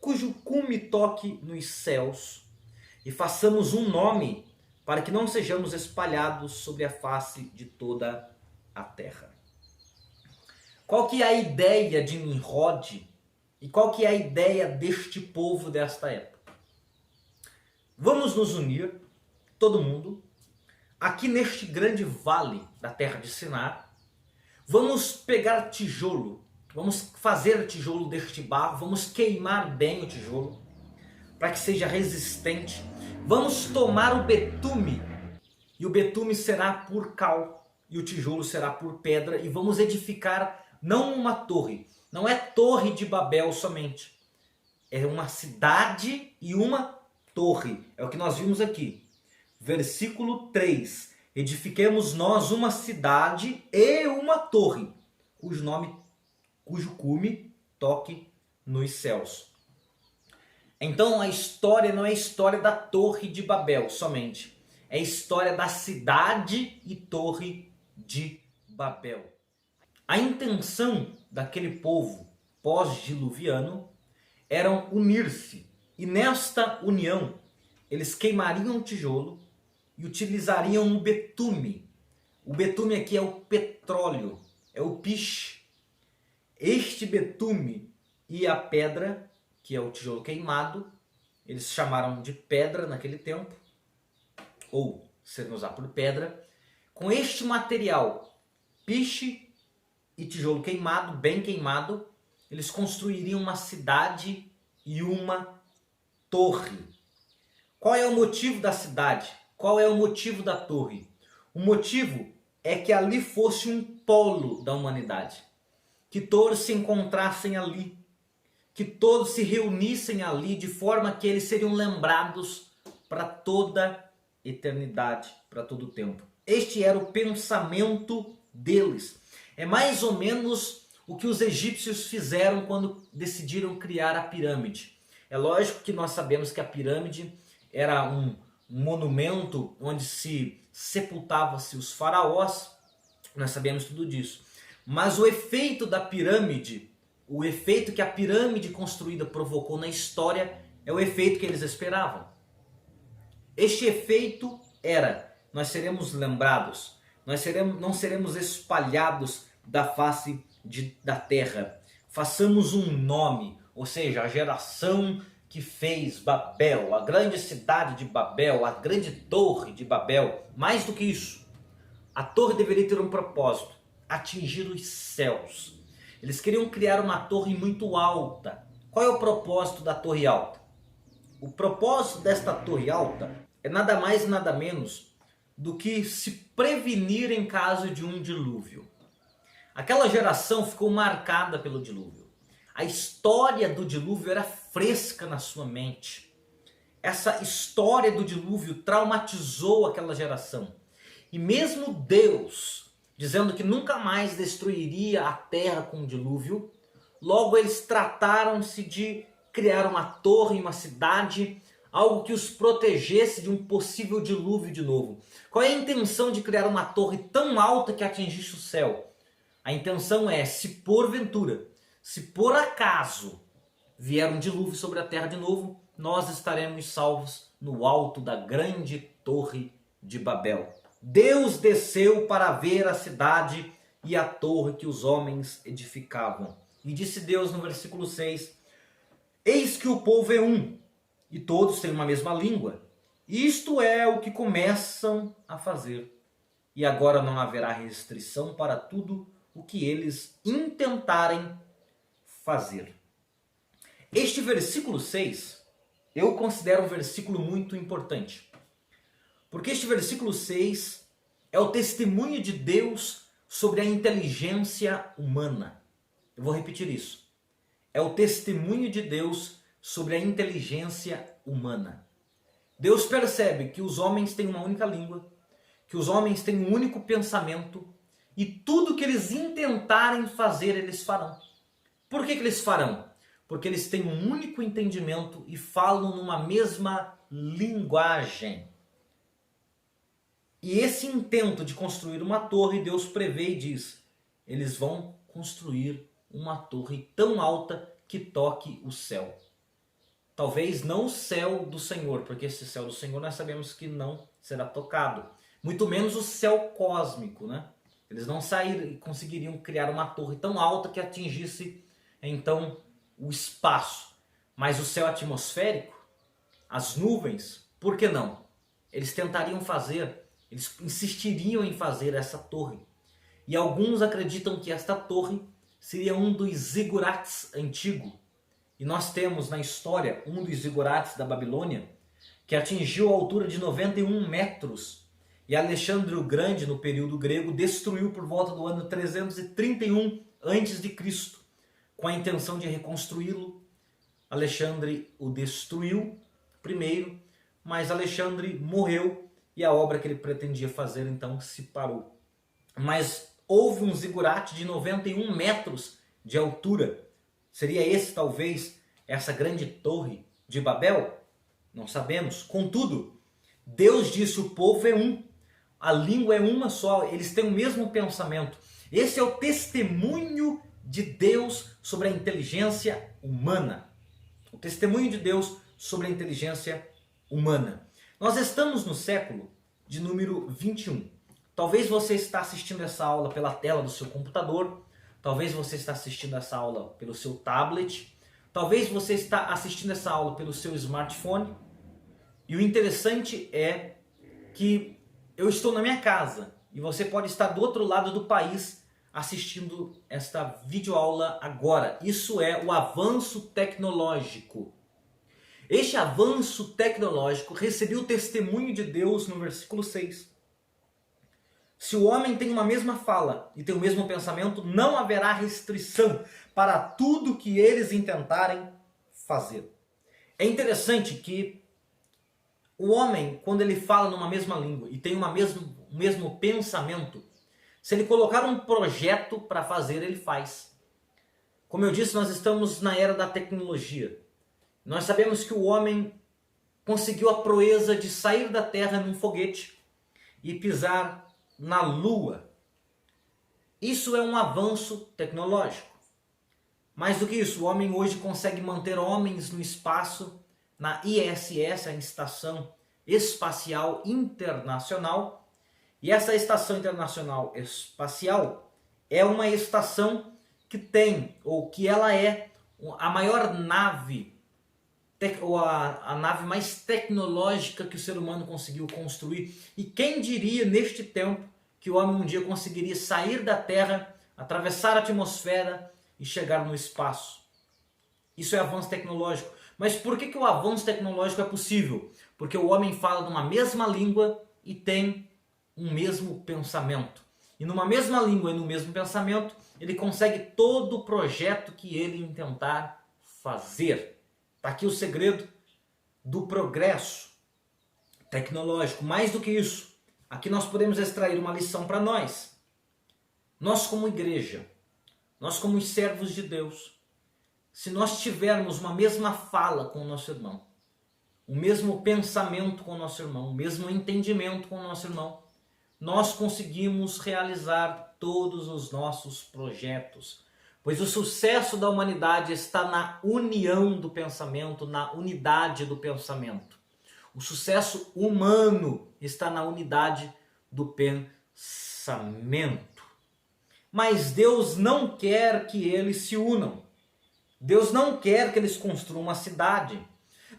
cujo cume toque nos céus, e façamos um nome, para que não sejamos espalhados sobre a face de toda a terra. Qual que é a ideia de Nimrod? E qual que é a ideia deste povo desta época? Vamos nos unir, todo mundo, aqui neste grande vale da terra de Sinar. Vamos pegar tijolo, vamos fazer tijolo deste barro, vamos queimar bem o tijolo, para que seja resistente. Vamos tomar o betume, e o betume será por cal, e o tijolo será por pedra, e vamos edificar não uma torre, não é torre de Babel somente, é uma cidade e uma torre, é o que nós vimos aqui. Versículo 3, edifiquemos nós uma cidade e uma torre, cujo cume toque nos céus. Então a história não é a história da Torre de Babel somente, é a história da cidade e Torre de Babel. A intenção daquele povo pós-diluviano era unir-se, e nesta união eles queimariam o tijolo e utilizariam o betume. O betume aqui é o petróleo, é o piche. Este betume e a pedra, que é o tijolo queimado, eles chamaram de pedra naquele tempo, ou sendo usado por pedra. Com este material, piche e tijolo queimado, bem queimado, eles construiriam uma cidade e uma torre. Qual é o motivo da cidade? Qual é o motivo da torre? O motivo é que ali fosse um polo da humanidade, que todos se encontrassem ali, que todos se reunissem ali, de forma que eles seriam lembrados para toda eternidade, para todo o tempo. Este era o pensamento deles. É mais ou menos o que os egípcios fizeram quando decidiram criar a pirâmide. É lógico que nós sabemos que a pirâmide era um monumento onde se sepultava-se os faraós, nós sabemos tudo disso. Mas o efeito da pirâmide, o efeito que a pirâmide construída provocou na história, é o efeito que eles esperavam. Este efeito era: nós seremos lembrados, não seremos espalhados da face da terra. Façamos um nome, ou seja, a geração que fez Babel, a grande cidade de Babel, a grande torre de Babel. Mais do que isso, a torre deveria ter um propósito: atingir os céus. Eles queriam criar uma torre muito alta. Qual é o propósito da torre alta? O propósito desta torre alta é nada mais e nada menos do que se prevenir em caso de um dilúvio. Aquela geração ficou marcada pelo dilúvio. A história do dilúvio era fresca na sua mente. Essa história do dilúvio traumatizou aquela geração. E mesmo Deus dizendo que nunca mais destruiria a terra com o dilúvio, logo eles trataram-se de criar uma torre, uma cidade, algo que os protegesse de um possível dilúvio de novo. Qual é a intenção de criar uma torre tão alta que atingisse o céu? A intenção é, se porventura, se por acaso vier um dilúvio sobre a terra de novo, nós estaremos salvos no alto da grande torre de Babel. Deus desceu para ver a cidade e a torre que os homens edificavam. E disse Deus no versículo 6, eis que o povo é um, e todos têm uma mesma língua. Isto é o que começam a fazer. E agora não haverá restrição para tudo o que eles intentarem fazer. Este versículo 6, eu considero um versículo muito importante. Porque este versículo 6 é o testemunho de Deus sobre a inteligência humana. Eu vou repetir isso. É o testemunho de Deus sobre a inteligência humana. Deus percebe que os homens têm uma única língua, que os homens têm um único pensamento, e tudo que eles intentarem fazer, eles farão. Por que eles farão? Porque eles têm um único entendimento e falam numa mesma linguagem. E esse intento de construir uma torre, Deus prevê e diz, eles vão construir uma torre tão alta que toque o céu. Talvez não o céu do Senhor, porque esse céu do Senhor nós sabemos que não será tocado. Muito menos o céu cósmico, né? Eles não conseguiriam criar uma torre tão alta que atingisse, então, o espaço. Mas o céu atmosférico, as nuvens, por que não? Eles tentariam fazer, eles insistiriam em fazer essa torre. E alguns acreditam que esta torre seria um dos zigurates antigo. E nós temos na história um dos zigurates da Babilônia, que atingiu a altura de 91 metros. E Alexandre o Grande, no período grego, destruiu por volta do ano 331 a.C., com a intenção de reconstruí-lo. Alexandre o destruiu primeiro, mas Alexandre morreu e a obra que ele pretendia fazer então se parou. Mas houve um zigurate de 91 metros de altura, Seria esse talvez essa grande torre de Babel? Não sabemos. Contudo, Deus disse: o povo é um, a língua é uma só, eles têm o mesmo pensamento. Esse é o testemunho de Deus sobre a inteligência humana. O testemunho de Deus sobre a inteligência humana. Nós estamos no século de número 21. Talvez você está assistindo essa aula pela tela do seu computador, talvez você está assistindo essa aula pelo seu tablet, talvez você está assistindo essa aula pelo seu smartphone. E o interessante é que eu estou na minha casa e você pode estar do outro lado do país assistindo esta videoaula agora. Isso é o avanço tecnológico. Este avanço tecnológico recebeu o testemunho de Deus no versículo 6. Se o homem tem uma mesma fala e tem o mesmo pensamento, não haverá restrição para tudo que eles intentarem fazer. É interessante que o homem, quando ele fala numa mesma língua e tem o mesmo pensamento, se ele colocar um projeto para fazer, ele faz. Como eu disse, nós estamos na era da tecnologia. Nós sabemos que o homem conseguiu a proeza de sair da Terra num foguete e pisar na Lua. Isso é um avanço tecnológico. Mais do que isso, o homem hoje consegue manter homens no espaço, na ISS, a Estação Espacial Internacional. E essa Estação Internacional Espacial é uma estação que tem, ou que ela é a maior nave, ou a nave mais tecnológica que o ser humano conseguiu construir. E quem diria neste tempo que o homem um dia conseguiria sair da Terra, atravessar a atmosfera e chegar no espaço? Isso é avanço tecnológico. Mas por que o avanço tecnológico é possível? Porque o homem fala numa mesma língua e tem um mesmo pensamento. E numa mesma língua e no mesmo pensamento, ele consegue todo o projeto que ele intentar fazer. Está aqui o segredo do progresso tecnológico. Mais do que isso, aqui nós podemos extrair uma lição para nós. Nós como igreja, nós como servos de Deus, se nós tivermos uma mesma fala com o nosso irmão, o mesmo pensamento com o nosso irmão, o mesmo entendimento com o nosso irmão, nós conseguimos realizar todos os nossos projetos. Pois o sucesso da humanidade está na união do pensamento, na unidade do pensamento. O sucesso humano está na unidade do pensamento. Mas Deus não quer que eles se unam. Deus não quer que eles construam uma cidade.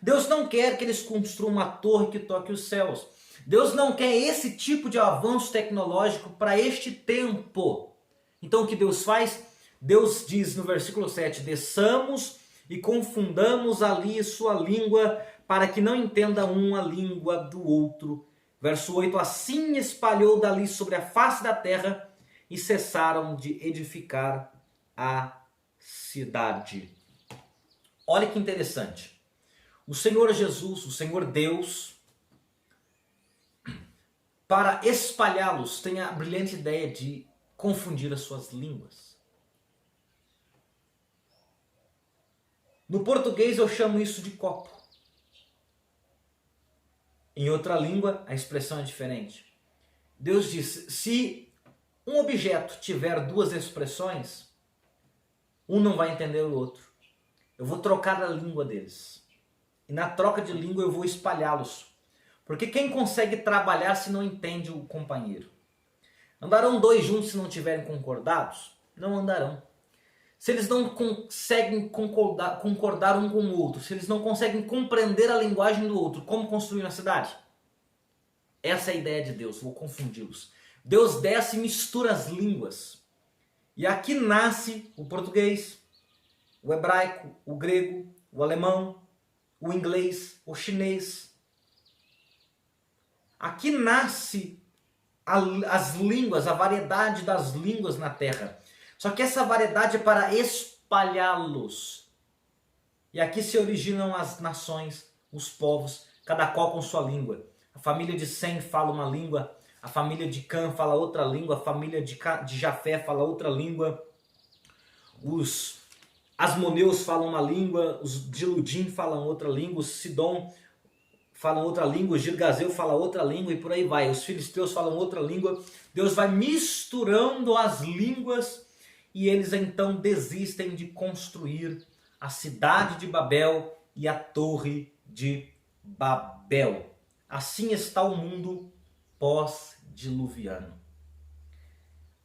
Deus não quer que eles construam uma torre que toque os céus. Deus não quer esse tipo de avanço tecnológico para este tempo. Então o que Deus faz? Deus diz no versículo 7, desçamos e confundamos ali sua língua, para que não entenda um a língua do outro. Verso 8, assim espalhou dali sobre a face da terra e cessaram de edificar a cidade. Olha que interessante. O Senhor Jesus, o Senhor Deus, para espalhá-los, tem a brilhante ideia de confundir as suas línguas. No português eu chamo isso de copo. Em outra língua a expressão é diferente. Deus diz, se um objeto tiver duas expressões, um não vai entender o outro. Eu vou trocar a língua deles. E na troca de língua eu vou espalhá-los. Porque quem consegue trabalhar se não entende o companheiro? Andarão dois juntos se não estiverem concordados? Não andarão. Se eles não conseguem concordar um com o outro, se eles não conseguem compreender a linguagem do outro, como construir uma cidade? Essa é a ideia de Deus, vou confundi-los. Deus desce e mistura as línguas. E aqui nasce o português, o hebraico, o grego, o alemão, o inglês, o chinês. Aqui nasce as línguas, a variedade das línguas na Terra. Só que essa variedade é para espalhá-los. E aqui se originam as nações, os povos, cada qual com sua língua. A família de Sem fala uma língua, a família de Cã fala outra língua, a família de Jafé fala outra língua. Os asmoneus falam uma língua, os de Ludim falam outra língua, os Sidom falam outra língua, os Girgazeu falam outra língua e por aí vai. Os filisteus falam outra língua. Deus vai misturando as línguas e eles então desistem de construir a cidade de Babel e a torre de Babel. Assim está o mundo pós-diluviano.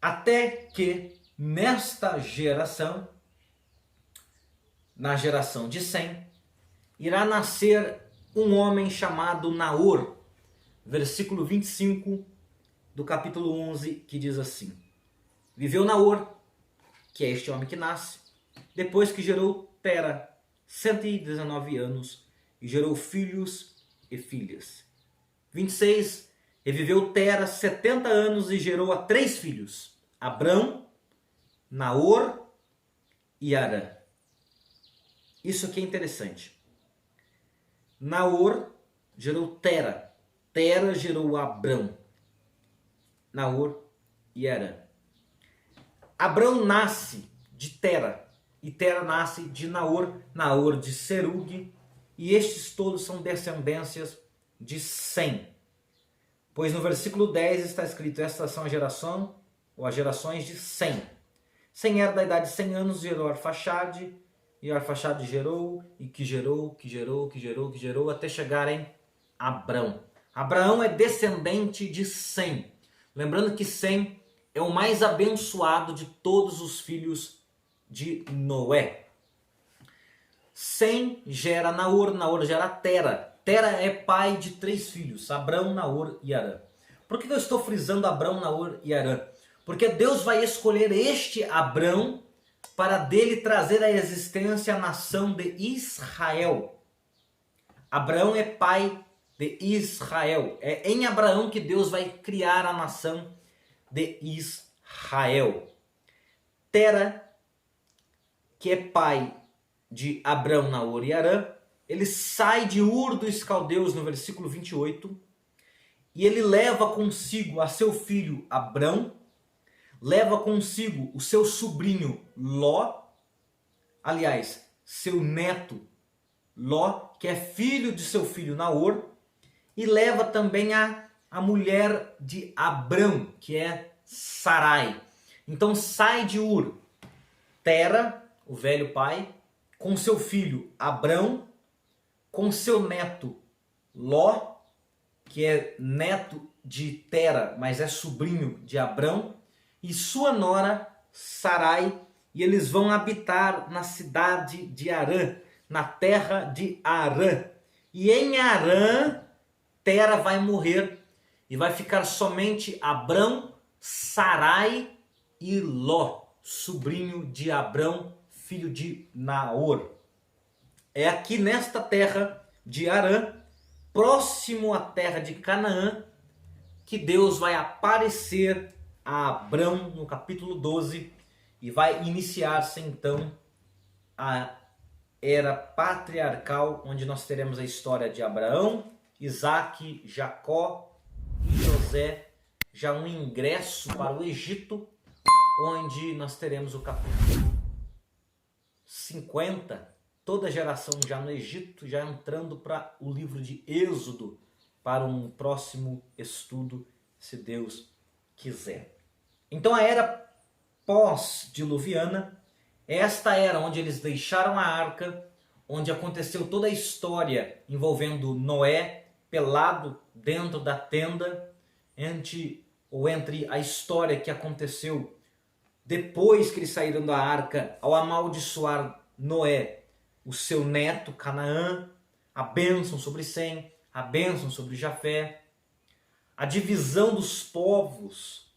Até que nesta geração, na geração de Sem, irá nascer um homem chamado Naor, versículo 25 do capítulo 11, que diz assim: Viveu Naor, que é este homem que nasce, depois que gerou Tera, 119 anos, e gerou filhos e filhas. 26, reviveu Tera 70 anos e gerou a 3 filhos, Abrão, Naor e Arã. Isso aqui é interessante. Naor gerou Tera, Tera gerou Abrão, Naor e Arã. Abrão nasce de Tera, e Tera nasce de Naor, Naor de Serug, e estes todos são descendências de Sem. Pois no versículo 10 está escrito: estas são a geração, ou as gerações de Sem. Sem era da idade de 100 anos, gerou Arfaxade, e Arfaxade gerou, e que gerou, até chegar em Abrão. Abraão é descendente de Sem. Lembrando que Sem é o mais abençoado de todos os filhos de Noé. Sem gera Naor, Naor gera Tera. Tera é pai de 3 filhos, Abrão, Naor e Arã. Por que eu estou frisando Abrão, Naor e Arã? Porque Deus vai escolher este Abrão para dele trazer à existência a nação de Israel. Abraão é pai de Israel. É em Abraão que Deus vai criar a nação de Israel. Tera, que é pai de Abrão, Naor e Arã, ele sai de Ur dos Caldeus no versículo 28 e ele leva consigo a seu filho Abrão, leva consigo o seu sobrinho Ló, aliás, seu neto Ló, que é filho de seu filho Naor, e leva também a mulher de Abrão, que é Sarai. Então sai de Ur Tera, o velho pai, com seu filho Abrão, com seu neto Ló, que é neto de Tera, mas é sobrinho de Abrão, e sua nora Sarai, e eles vão habitar na cidade de Harã, na terra de Harã. E em Harã, Tera vai morrer, e vai ficar somente Abrão, Sarai e Ló, sobrinho de Abrão, filho de Naor. É aqui nesta terra de Harã, próximo à terra de Canaã, que Deus vai aparecer a Abrão no capítulo 12 e vai iniciar-se então a era patriarcal, onde nós teremos a história de Abraão, Isaque, Jacó e José, já um ingresso para o Egito, onde nós teremos o capítulo 50, toda a geração já no Egito, já entrando para o livro de Êxodo, para um próximo estudo, se Deus quiser. Então a era pós-diluviana, esta era onde eles deixaram a arca, onde aconteceu toda a história envolvendo Noé pelado dentro da tenda, entre a história que aconteceu depois que eles saíram da arca, ao amaldiçoar Noé, o seu neto Canaã, a bênção sobre Sem, a bênção sobre Jafé, a divisão dos povos,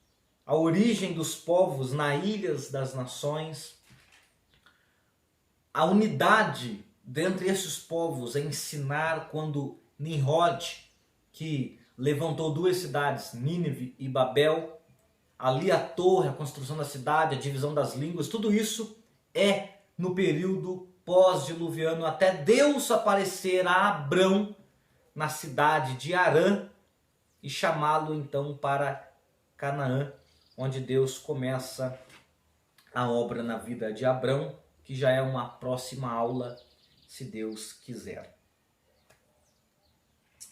a origem dos povos nas ilhas das nações, a unidade dentre esses povos, a ensinar quando Nimrod, que levantou 2 cidades, Nínive e Babel, ali a torre, a construção da cidade, a divisão das línguas, tudo isso é no período pós-diluviano, até Deus aparecer a Abrão na cidade de Harã e chamá-lo então para Canaã, onde Deus começa a obra na vida de Abrão, que que já é uma próxima aula, se Deus quiser.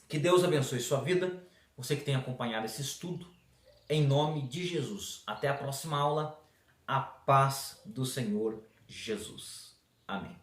Que Deus abençoe sua vida, você que tem acompanhado esse estudo, em nome de Jesus. Até a próxima aula, a paz do Senhor Jesus. Amém.